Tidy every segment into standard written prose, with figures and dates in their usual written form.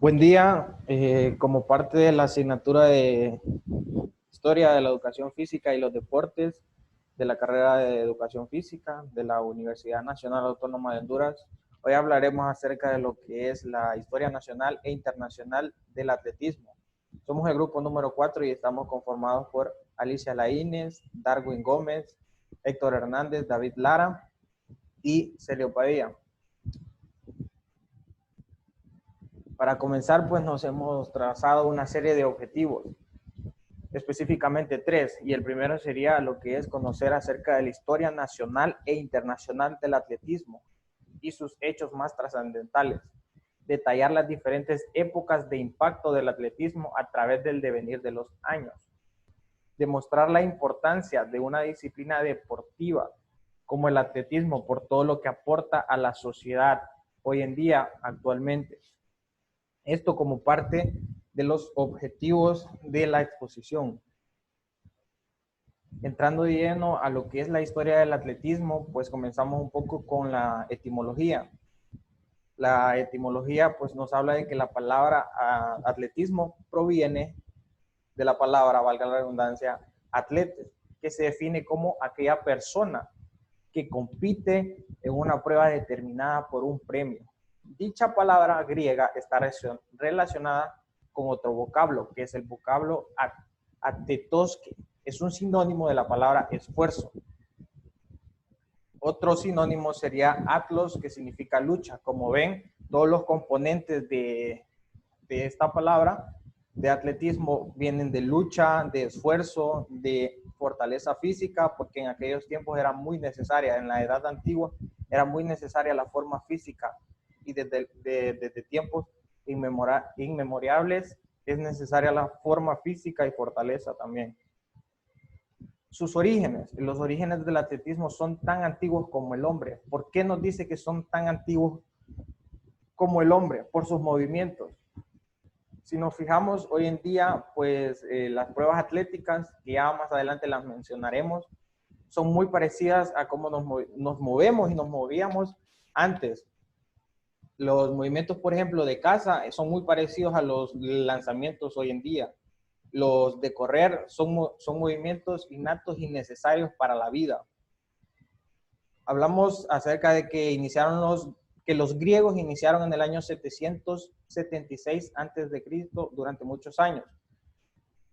Buen día, como parte de la asignatura de Historia de la Educación Física y los Deportes de la carrera de Educación Física de la Universidad Nacional Autónoma de Honduras, hoy hablaremos acerca de lo que es la historia nacional e internacional del atletismo. Somos el grupo número 4 y estamos conformados por Alicia Laínez, Darwin Gómez, Héctor Hernández, David Lara y Celio Padilla. Para comenzar, pues nos hemos trazado una serie de objetivos, específicamente 3, y el primero sería lo que es conocer acerca de la historia nacional e internacional del atletismo y sus hechos más trascendentales, detallar las diferentes épocas de impacto del atletismo a través del devenir de los años, demostrar la importancia de una disciplina deportiva como el atletismo por todo lo que aporta a la sociedad hoy en día actualmente. Esto como parte de los objetivos de la exposición. Entrando de lleno a lo que es la historia del atletismo, pues comenzamos un poco con la etimología. La etimología pues nos habla de que la palabra atletismo proviene de la palabra, valga la redundancia, atletes, que se define como aquella persona que compite en una prueba determinada por un premio. Dicha palabra griega está relacionada con otro vocablo, que es el vocablo atetoske. Es un sinónimo de la palabra esfuerzo. Otro sinónimo sería atlos, que significa lucha. Como ven, todos los componentes de esta palabra de atletismo vienen de lucha, de esfuerzo, de fortaleza física, porque en aquellos tiempos era muy necesaria, en la edad antigua era muy necesaria la forma física, y desde tiempos inmemorables es necesaria la forma física y fortaleza también. Sus orígenes, los orígenes del atletismo son tan antiguos como el hombre. ¿Por qué nos dice que son tan antiguos como el hombre? Por sus movimientos. Si nos fijamos hoy en día, pues las pruebas atléticas, que ya más adelante las mencionaremos, son muy parecidas a cómo nos movemos y nos movíamos antes. Los movimientos, por ejemplo, de caza son muy parecidos a los lanzamientos hoy en día. Los de correr son movimientos innatos y necesarios para la vida. Hablamos acerca de que los griegos iniciaron en el año 776 a.C. durante muchos años.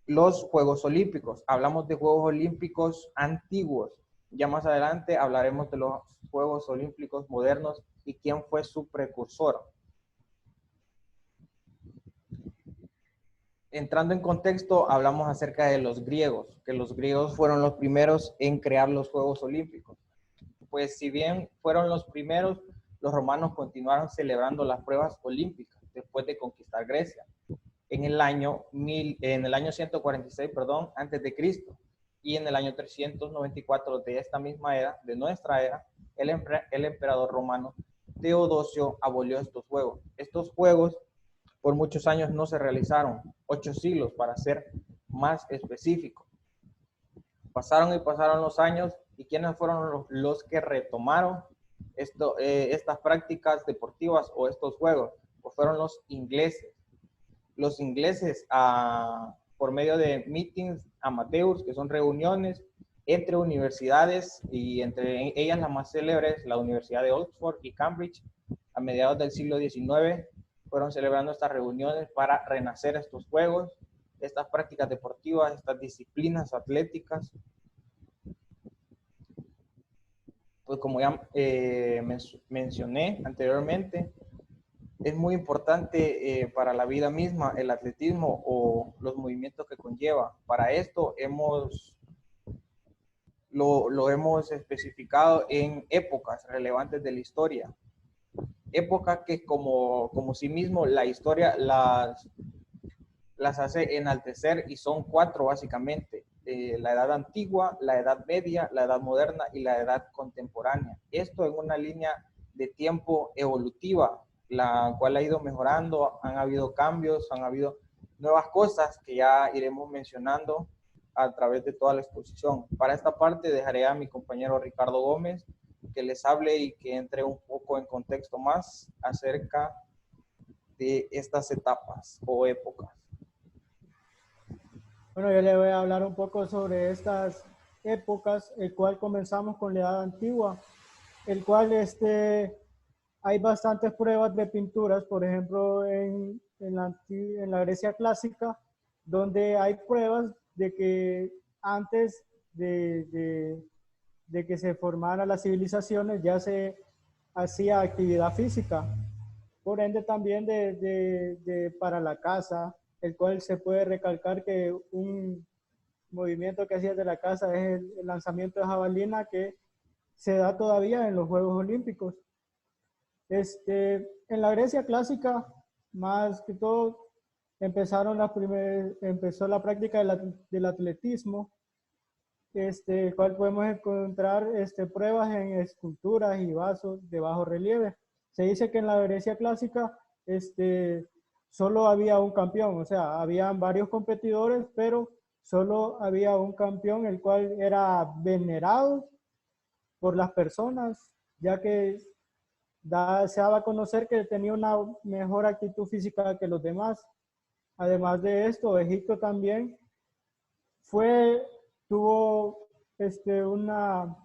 Los Juegos Olímpicos. Hablamos de Juegos Olímpicos antiguos. Ya más adelante hablaremos de los Juegos Olímpicos modernos y quién fue su precursor. Entrando en contexto, hablamos acerca de los griegos, que los griegos fueron los primeros en crear los Juegos Olímpicos. Pues si bien fueron los primeros, los romanos continuaron celebrando las pruebas olímpicas después de conquistar Grecia en el año 146, antes de Cristo, y en el año 394 de esta misma era, de nuestra era, el emperador romano Teodosio abolió estos juegos. Estos juegos por muchos años no se realizaron, 8 siglos para ser más específico. Pasaron y pasaron los años, y ¿quiénes fueron los que retomaron estas prácticas deportivas o estos juegos? Pues fueron los ingleses. Los ingleses, por medio de meetings amateurs, que son reuniones entre universidades, y entre ellas las más célebres, la Universidad de Oxford y Cambridge, a mediados del siglo XIX, fueron celebrando estas reuniones para renacer estos juegos, estas prácticas deportivas, estas disciplinas atléticas. Pues como ya mencioné anteriormente, es muy importante para la vida misma el atletismo o los movimientos que conlleva. Para esto lo hemos especificado en épocas relevantes de la historia. Épocas que como sí mismo la historia las hace enaltecer, y son 4 básicamente: la edad antigua, la edad media, la edad moderna y la edad contemporánea. Esto en una línea de tiempo evolutiva, la cual ha ido mejorando, han habido cambios, han habido nuevas cosas que ya iremos mencionando a través de toda la exposición. Para esta parte dejaré a mi compañero Ricardo Gómez que les hable y que entre un poco en contexto más acerca de estas etapas o épocas? Bueno, yo le voy a hablar un poco sobre estas épocas, el cual comenzamos con la Edad Antigua, el cual hay bastantes pruebas de pinturas, por ejemplo, en la Grecia clásica, donde hay pruebas de que antes de que se formaran las civilizaciones ya se hacía actividad física, por ende también para la caza, el cual se puede recalcar que un movimiento que hacía de la caza es el lanzamiento de jabalina que se da todavía en los Juegos Olímpicos. En la Grecia clásica, más que todo, empezó la práctica del atletismo, el cual podemos encontrar pruebas en esculturas y vasos de bajo relieve. Se dice que en la Grecia clásica solo había un campeón, o sea, habían varios competidores, pero solo había un campeón, el cual era venerado por las personas, ya que se daba a conocer que tenía una mejor actitud física que los demás. Además de esto, Egipto también tuvo una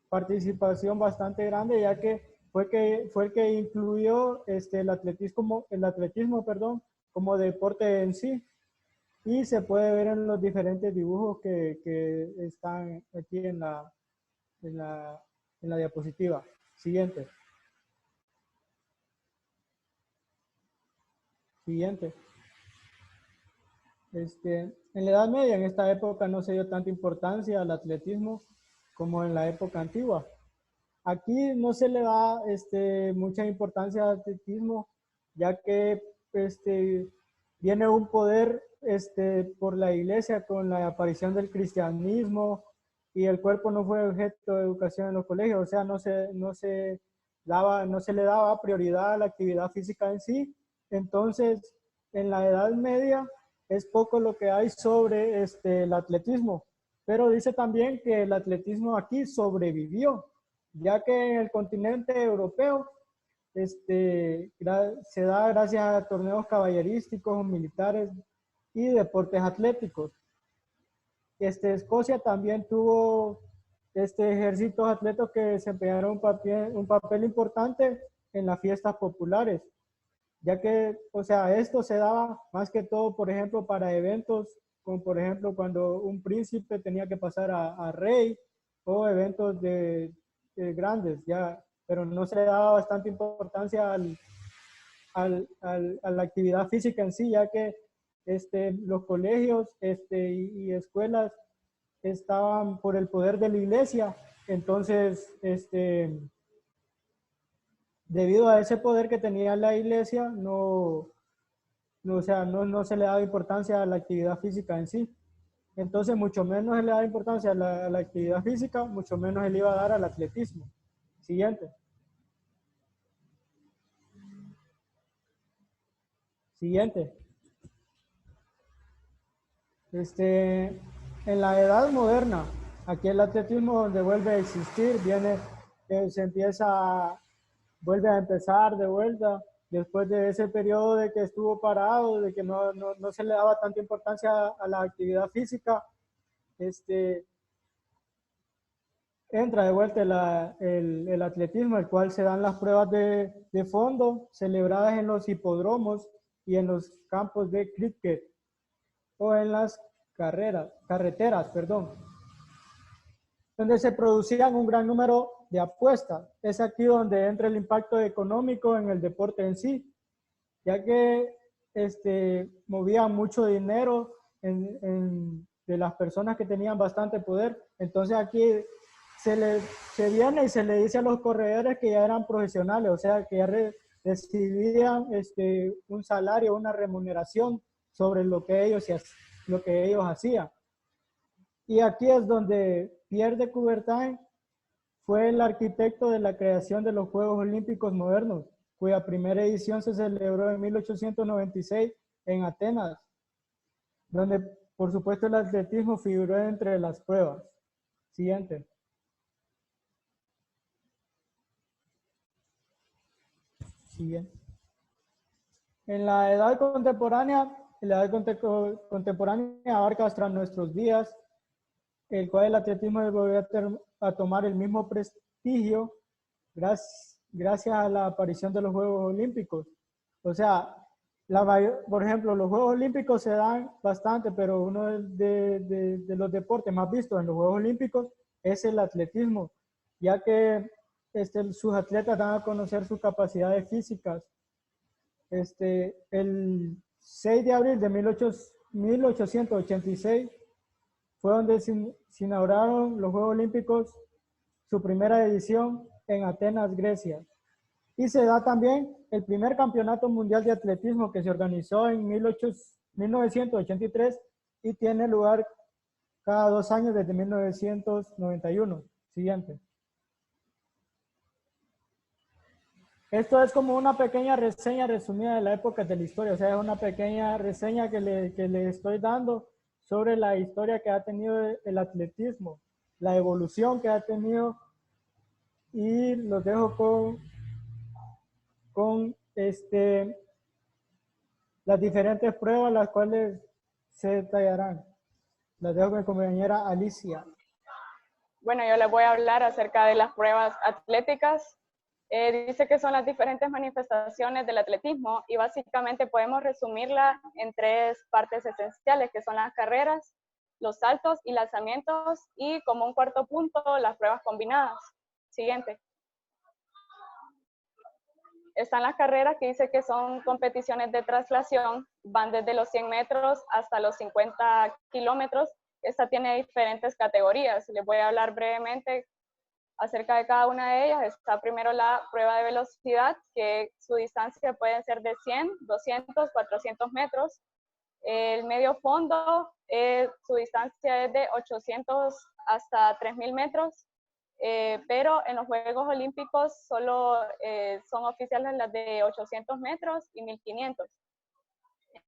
participación bastante grande, ya que fue el que incluyó el atletismo, perdón, como deporte en sí. Y se puede ver en los diferentes dibujos que están aquí en la diapositiva. Siguiente. Siguiente. En la Edad Media, en esta época, no se dio tanta importancia al atletismo como en la época antigua. Aquí no se le da mucha importancia al atletismo, ya que viene un poder por la iglesia con la aparición del cristianismo y el cuerpo no fue objeto de educación en los colegios, o sea, no se le daba prioridad a la actividad física en sí. Entonces, en la Edad Media es poco lo que hay sobre el atletismo, pero dice también que el atletismo aquí sobrevivió, ya que en el continente europeo se da gracias a torneos caballerísticos, militares y deportes atléticos. Escocia también tuvo ejércitos atletas que desempeñaron un papel importante en las fiestas populares, ya que, o sea, esto se daba más que todo, por ejemplo, para eventos, como por ejemplo cuando un príncipe tenía que pasar a rey, o eventos grandes, ya, pero no se le daba bastante importancia a la actividad física en sí, ya que los colegios y escuelas estaban por el poder de la iglesia, entonces, debido a ese poder que tenía la iglesia, o sea, no se le daba importancia a la actividad física en sí. Entonces, mucho menos se le daba importancia a la actividad física, mucho menos se le iba a dar al atletismo. Siguiente. Siguiente. En la edad moderna, aquí el atletismo donde vuelve a existir, vuelve a empezar de vuelta, después de ese periodo de que estuvo parado, de que no se le daba tanta importancia a la actividad física, entra de vuelta el atletismo, el cual se dan las pruebas de fondo celebradas en los hipódromos y en los campos de cricket o en las carreteras, donde se producían un gran número de apuestas. Es aquí donde entra el impacto económico en el deporte en sí, ya que movía mucho dinero de las personas que tenían bastante poder. Entonces aquí se viene y se le dice a los corredores que ya eran profesionales, o sea, que ya recibían un salario, una remuneración sobre lo que ellos hacían. Y aquí es donde Pierre de Coubertin fue el arquitecto de la creación de los Juegos Olímpicos modernos, cuya primera edición se celebró en 1896 en Atenas, donde por supuesto el atletismo figuró entre las pruebas. Siguiente. Siguiente. En la edad contemporánea, abarca hasta nuestros días, el cual el atletismo volvió a tomar el mismo prestigio gracias a la aparición de los Juegos Olímpicos. O sea, por ejemplo, los Juegos Olímpicos se dan bastante, pero uno de los deportes más vistos en los Juegos Olímpicos es el atletismo, ya que sus atletas dan a conocer sus capacidades físicas. El 6 de abril de 1886 fue donde se inauguraron los Juegos Olímpicos, su primera edición en Atenas, Grecia. Y se da también el primer campeonato mundial de atletismo que se organizó en 1983 y tiene lugar cada 2 años desde 1991. Siguiente. Esto es como una pequeña reseña resumida de la época de la historia, o sea, es una pequeña reseña que le estoy dando sobre la historia que ha tenido el atletismo, la evolución que ha tenido, y los dejo con las diferentes pruebas las cuales se detallarán. Las dejo con mi compañera Alicia. Bueno, yo les voy a hablar acerca de las pruebas atléticas. Dice que son las diferentes manifestaciones del atletismo y básicamente podemos resumirla en 3 partes esenciales, que son las carreras, los saltos y lanzamientos, y como un cuarto punto, las pruebas combinadas. Siguiente. Están las carreras, que dice que son competiciones de traslación, van desde los 100 metros hasta los 50 kilómetros. Esta tiene diferentes categorías. Les voy a hablar brevemente acerca de cada una de ellas. Está primero la prueba de velocidad, que su distancia puede ser de 100, 200, 400 metros. El medio fondo, su distancia es de 800 hasta 3000 metros. Pero en los Juegos Olímpicos solo son oficiales las de 800 metros y 1500.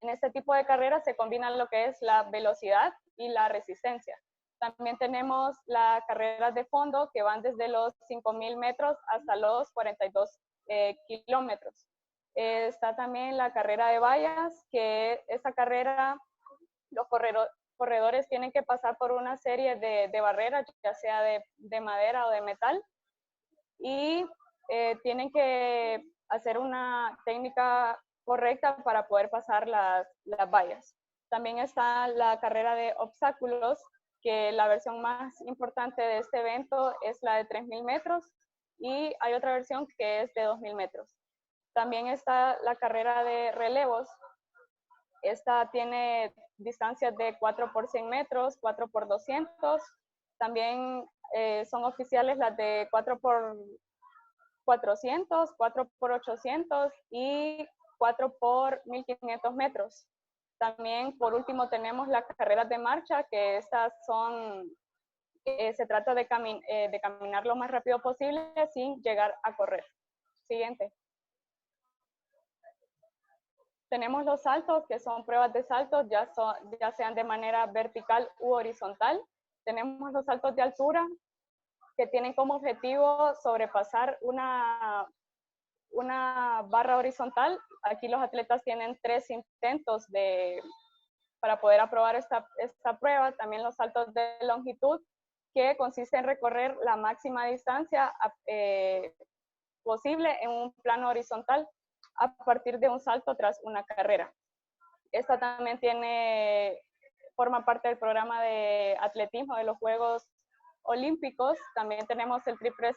En este tipo de carreras se combinan lo que es la velocidad y la resistencia. También tenemos las carreras de fondo, que van desde los 5000 metros hasta los 42 kilómetros. Está también la carrera de vallas, que esta carrera los corredores tienen que pasar por una serie de barreras, ya sea de madera o de metal, y tienen que hacer una técnica correcta para poder pasar las vallas. También está la carrera de obstáculos, que la versión más importante de este evento es la de 3000 metros, y hay otra versión que es de 2000 metros. También está la carrera de relevos. Esta tiene distancias de 4 por 100 metros, 4 por 200. También son oficiales las de 4 por 400, 4 por 800 y 4 por 1500 metros. También, por último, tenemos las carreras de marcha, que estas son, se trata de caminar lo más rápido posible sin llegar a correr. Siguiente. Tenemos los saltos, que son pruebas de saltos, ya sean de manera vertical u horizontal. Tenemos los saltos de altura, que tienen como objetivo sobrepasar una barra horizontal. Aquí los atletas tienen 3 intentos para poder aprobar esta prueba. También los saltos de longitud, que consiste en recorrer la máxima distancia posible en un plano horizontal a partir de un salto tras una carrera. Esta también forma parte del programa de atletismo de los Juegos Olímpicos. También tenemos el triple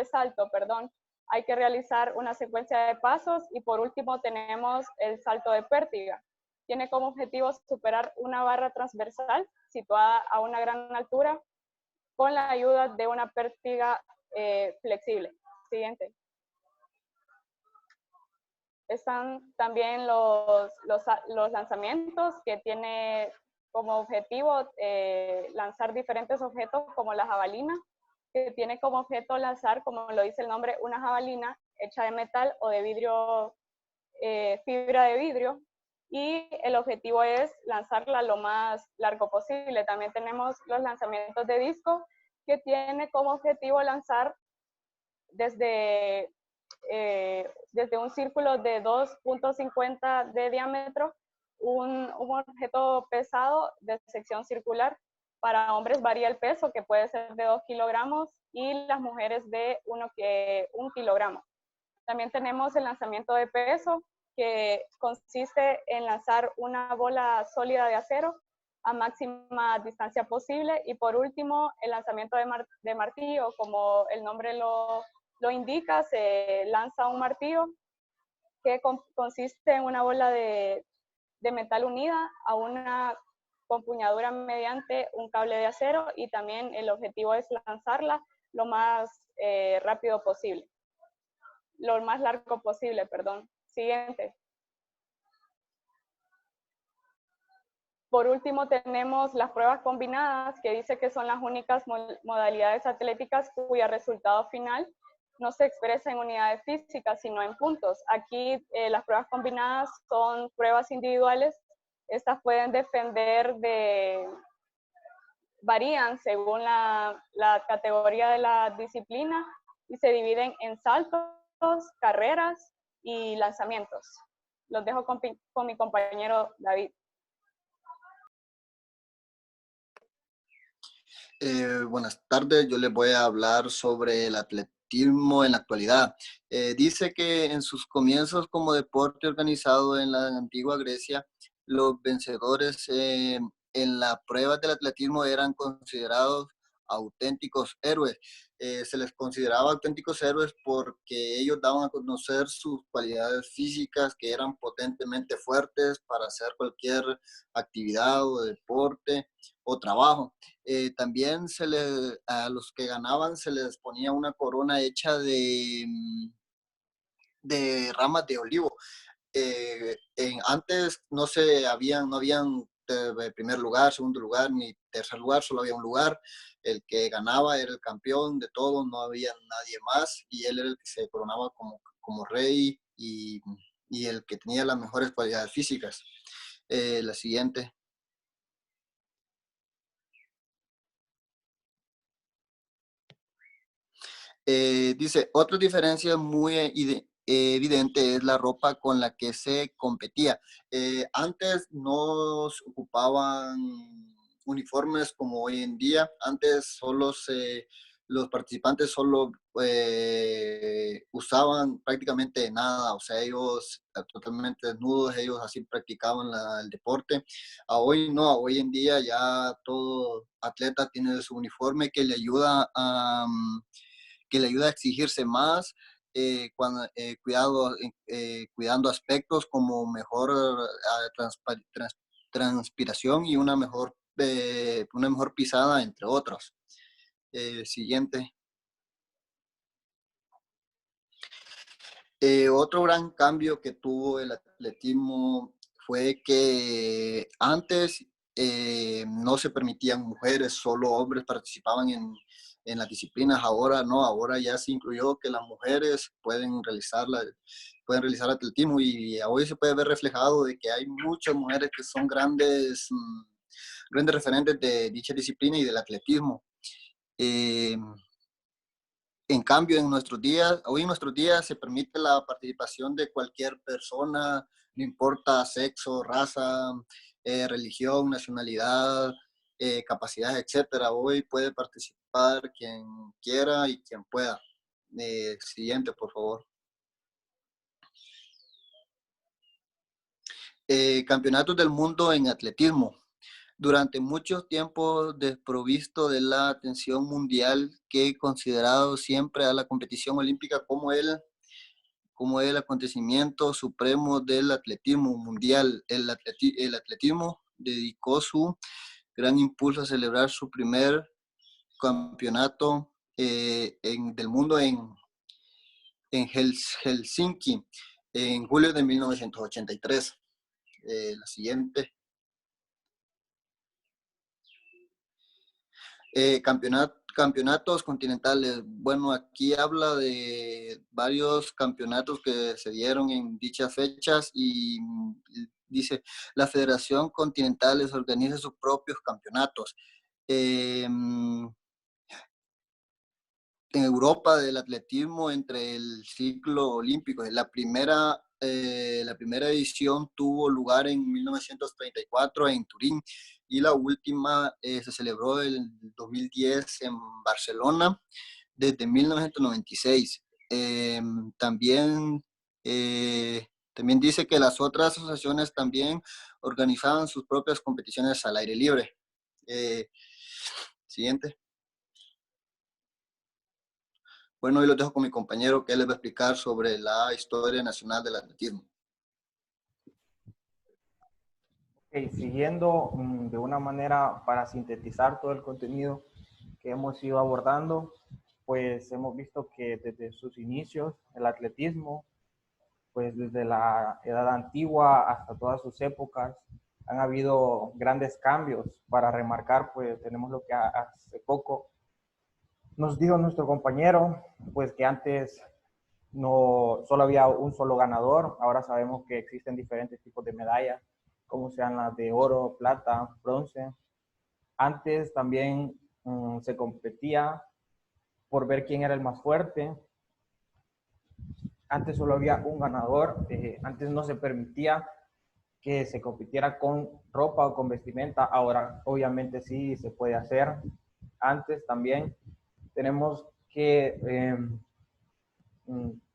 salto, perdón. Hay que realizar una secuencia de pasos, y por último tenemos el salto de pértiga. Tiene como objetivo superar una barra transversal situada a una gran altura con la ayuda de una pértiga flexible. Siguiente. Están también los lanzamientos, que tiene como objetivo lanzar diferentes objetos, como la jabalina, que tiene como objeto lanzar, como lo dice el nombre, una jabalina hecha de metal o de vidrio, fibra de vidrio, y el objetivo es lanzarla lo más largo posible. También tenemos los lanzamientos de disco, que tiene como objetivo lanzar desde desde un círculo de 2.50 de diámetro, un objeto pesado de sección circular. Para hombres varía el peso, que puede ser de 2 kilogramos, y las mujeres de 1 kilogramo. También tenemos el lanzamiento de peso, que consiste en lanzar una bola sólida de acero a máxima distancia posible. Y por último, el lanzamiento de martillo, como el nombre lo indica, se lanza un martillo que consiste en una bola de metal unida a una compuñadura mediante un cable de acero, y también el objetivo es lanzarla lo más rápido posible, lo más largo posible, perdón. Siguiente. Por último, tenemos las pruebas combinadas, que dice que son las únicas modalidades atléticas cuyo resultado final no se expresa en unidades físicas, sino en puntos. Aquí las pruebas combinadas son pruebas individuales. Estas pueden varían según la categoría de la disciplina, y se dividen en saltos, carreras y lanzamientos. Los dejo con mi compañero David. Buenas tardes, yo les voy a hablar sobre el atletismo en la actualidad. Dice que en sus comienzos como deporte organizado en la antigua Grecia, los vencedores en las pruebas del atletismo eran considerados auténticos héroes. Se les consideraba auténticos héroes porque ellos daban a conocer sus cualidades físicas, que eran potentemente fuertes para hacer cualquier actividad o deporte o trabajo. También a los que ganaban se les ponía una corona hecha de ramas de olivo. Antes no habían primer lugar, segundo lugar, ni tercer lugar, solo había un lugar. El que ganaba era el campeón de todo, no había nadie más, y él era el que se coronaba como rey y el que tenía las mejores cualidades físicas. La siguiente. Dice, otra diferencia muy evidente es la ropa con la que se competía. Antes no se ocupaban uniformes como hoy en día. Antes los participantes solo usaban prácticamente nada, o sea, ellos totalmente desnudos, ellos así practicaban el deporte. Hoy no, hoy en día ya todo atleta tiene su uniforme que le ayuda a exigirse más, cuidando aspectos como mejor transpiración y una mejor pisada, entre otros. Siguiente. Otro gran cambio que tuvo el atletismo fue que antes no se permitían mujeres, solo hombres participaban en las disciplinas. Ahora no, ahora ya se incluyó que las mujeres pueden realizar atletismo, y hoy se puede ver reflejado de que hay muchas mujeres que son grandes referentes de dicha disciplina y del atletismo. En cambio, hoy en nuestros días se permite la participación de cualquier persona, no importa sexo, raza, religión, nacionalidad, capacidad, etcétera. Hoy puede participar quien quiera y quien pueda. Siguiente, por favor. Campeonatos del mundo en atletismo. Durante mucho tiempo desprovisto de la atención mundial, que he considerado siempre a la competición olímpica como el acontecimiento supremo del atletismo mundial. El atletismo dedicó su gran impulso a celebrar su primer campeonato del mundo en Helsinki en julio de 1983. La siguiente. Campeonatos continentales. Bueno, aquí habla de varios campeonatos que se dieron en dichas fechas, y dice, la Federación Continentales organiza sus propios campeonatos. en Europa del atletismo entre el ciclo olímpico. La primera edición tuvo lugar en 1934 en Turín y la última se celebró en 2010 en Barcelona desde 1996. También, también dice que las otras asociaciones también organizaban sus propias competiciones al aire libre. Siguiente. Bueno, hoy los dejo con mi compañero que él les va a explicar sobre la historia nacional del atletismo. Okay, siguiendo de una manera para sintetizar todo el contenido que hemos ido abordando, pues hemos visto que desde sus inicios el atletismo, pues desde la edad antigua hasta todas sus épocas, han habido grandes cambios. Para remarcar, pues tenemos lo que hace poco nos dijo nuestro compañero, pues que antes no solo había un solo ganador, ahora sabemos que existen diferentes tipos de medallas, como sean las de oro, plata, bronce. Antes también se competía por ver quién era el más fuerte. Antes solo había un ganador, antes no se permitía que se compitiera con ropa o con vestimenta, ahora obviamente sí se puede hacer. Antes también tenemos que,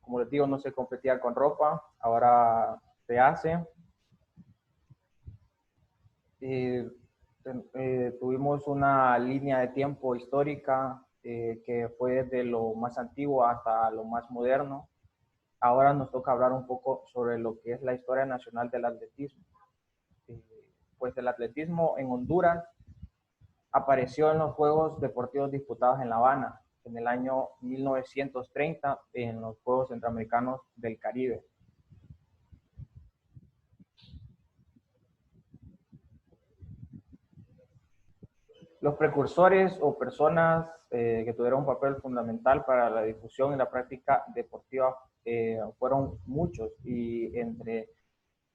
como les digo, no se competía con ropa, ahora se hace. Tuvimos una línea de tiempo histórica que fue desde lo más antiguo hasta lo más moderno. Ahora nos toca hablar un poco sobre lo que es la historia nacional del atletismo. Pues el atletismo en Honduras apareció en los Juegos Deportivos disputados en La Habana en el año 1930 en los Juegos Centroamericanos del Caribe. Los precursores o personas que tuvieron un papel fundamental para la difusión y la práctica deportiva fueron muchos, y entre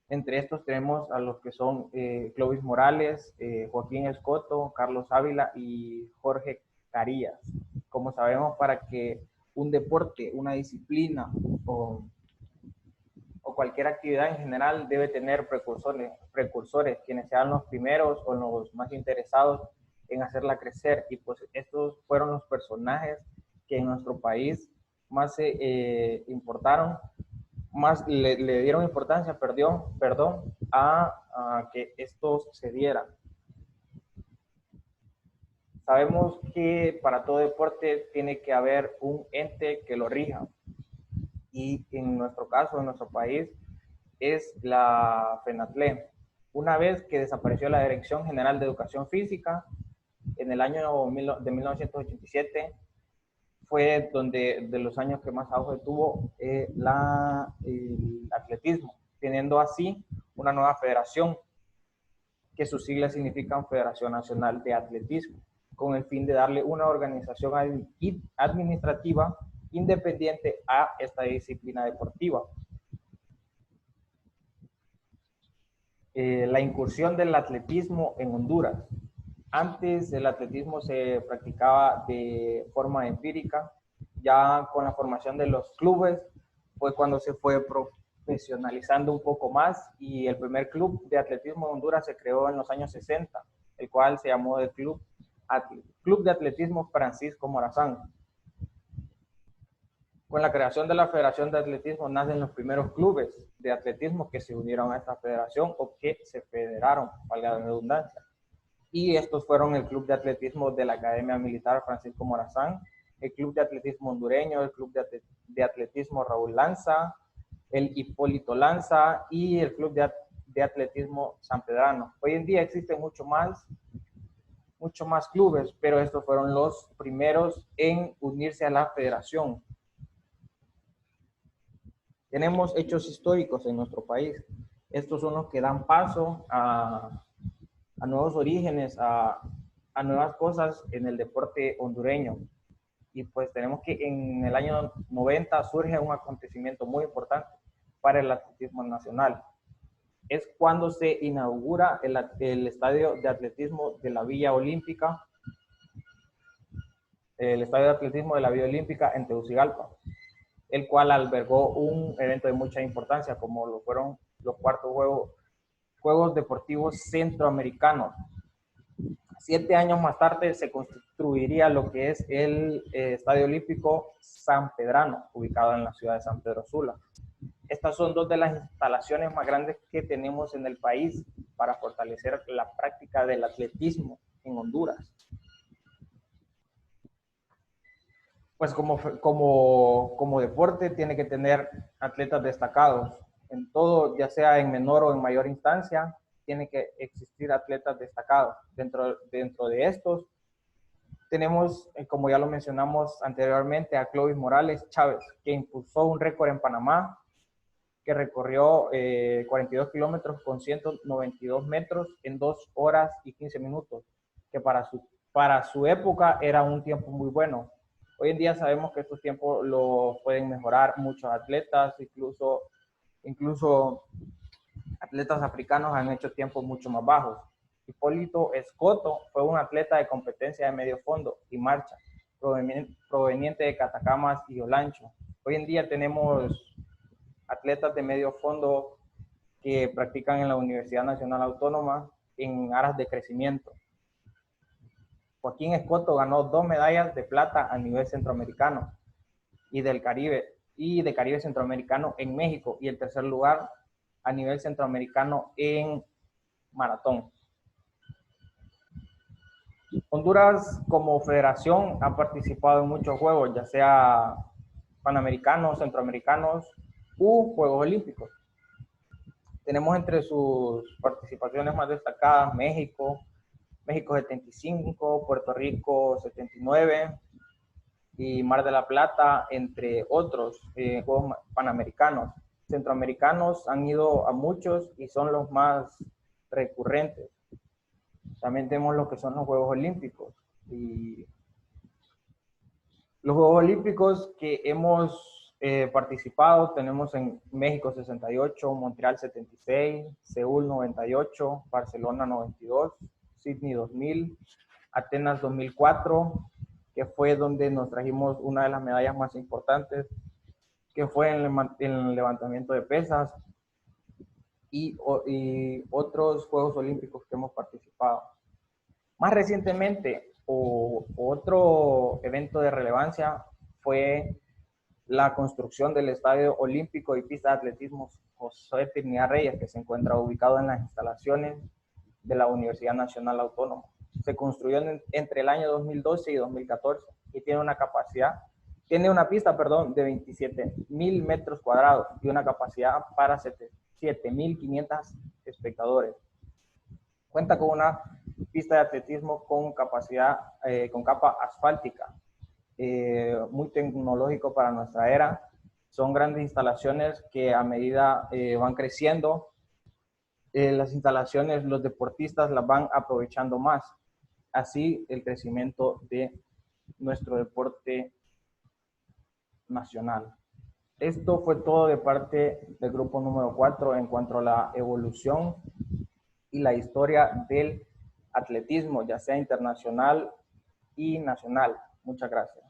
estos tenemos a los que son Clovis Morales, Joaquín Escoto, Carlos Ávila y Jorge Carías. Como sabemos, para que un deporte, una disciplina o cualquier actividad en general debe tener precursores, quienes sean los primeros o los más interesados en hacerla crecer. Y pues estos fueron los personajes que en nuestro país más se importaron, más le dieron importancia, a que esto se diera. Sabemos que para todo deporte tiene que haber un ente que lo rija, y en nuestro caso, en nuestro país, es la FENATLE. Una vez que desapareció la Dirección General de Educación Física, en el año de 1987, fue donde de los años que más auge tuvo el atletismo, teniendo así una nueva federación, que sus siglas significan Federación Nacional de Atletismo, con el fin de darle una organización administrativa independiente a esta disciplina deportiva. La incursión del atletismo en Honduras. Antes el atletismo se practicaba de forma empírica. Ya con la formación de los clubes fue cuando se fue profesionalizando un poco más, y el primer club de atletismo en Honduras se creó en los años 60, el cual se llamó el Club de Atletismo Francisco Morazán. Con la creación de la Federación de Atletismo nacen los primeros clubes de atletismo que se unieron a esta federación, o que se federaron, valga la redundancia. Y estos fueron el Club de Atletismo de la Academia Militar Francisco Morazán, el Club de Atletismo Hondureño, el Club de Atletismo Raúl Lanza, el Hipólito Lanza y el Club de Atletismo San Pedrano. Hoy en día existen mucho más clubes, pero estos fueron los primeros en unirse a la federación. Tenemos hechos históricos en nuestro país. Estos son los que dan paso a nuevos orígenes, a nuevas cosas en el deporte hondureño. Y pues tenemos que en el año 90 surge un acontecimiento muy importante para el atletismo nacional. Es cuando se inaugura el estadio de atletismo de la Villa Olímpica, el Estadio de Atletismo de la Villa Olímpica en Tegucigalpa, el cual albergó un evento de mucha importancia, como lo fueron los cuartos Juegos Deportivos Centroamericanos. 7 años más tarde se construiría lo que es el Estadio Olímpico San Pedrano, ubicado en la ciudad de San Pedro Sula. Estas son dos de las instalaciones más grandes que tenemos en el país para fortalecer la práctica del atletismo en Honduras. Pues como deporte tiene que tener atletas destacados. En todo, ya sea en menor o en mayor instancia, tiene que existir atletas destacados. Dentro de estos, tenemos, como ya lo mencionamos anteriormente, a Clovis Morales Chávez, que impulsó un récord en Panamá, que recorrió 42 kilómetros con 192 metros en 2 horas y 15 minutos, que para su época era un tiempo muy bueno. Hoy en día sabemos que estos tiempos los pueden mejorar muchos atletas, incluso atletas africanos han hecho tiempos mucho más bajos. Hipólito Escoto fue un atleta de competencia de medio fondo y marcha, proveniente de Catacamas y Olancho. Hoy en día tenemos atletas de medio fondo que practican en la Universidad Nacional Autónoma en aras de crecimiento. Joaquín Escoto ganó 2 medallas de plata a nivel centroamericano y de Caribe centroamericano en México, y el tercer lugar a nivel centroamericano en maratón. Honduras como federación ha participado en muchos juegos, ya sea panamericanos, centroamericanos u Juegos Olímpicos. Tenemos entre sus participaciones más destacadas México 75, Puerto Rico 79 y Mar de la Plata, entre otros Juegos Panamericanos. Centroamericanos han ido a muchos y son los más recurrentes. También tenemos lo que son los Juegos Olímpicos. Y los Juegos Olímpicos que hemos participado, tenemos en México 68, Montreal 76, Seúl 98, Barcelona 92, Sydney 2000, Atenas 2004, que fue donde nos trajimos una de las medallas más importantes, que fue en el levantamiento de pesas, y otros Juegos Olímpicos que hemos participado. Más recientemente, otro evento de relevancia fue la construcción del Estadio Olímpico y Pista de Atletismo José Trinidad Reyes, que se encuentra ubicado en las instalaciones de la Universidad Nacional Autónoma. Se construyó entre el año 2012 y 2014 y tiene una pista de 27,000 metros cuadrados y una capacidad para 7,500 espectadores. Cuenta con una pista de atletismo con capa asfáltica, muy tecnológico para nuestra era. Son grandes instalaciones que a medida van creciendo, las instalaciones, los deportistas las van aprovechando más. Así el crecimiento de nuestro deporte nacional. Esto fue todo de parte del grupo número 4 en cuanto a la evolución y la historia del atletismo, ya sea internacional y nacional. Muchas gracias.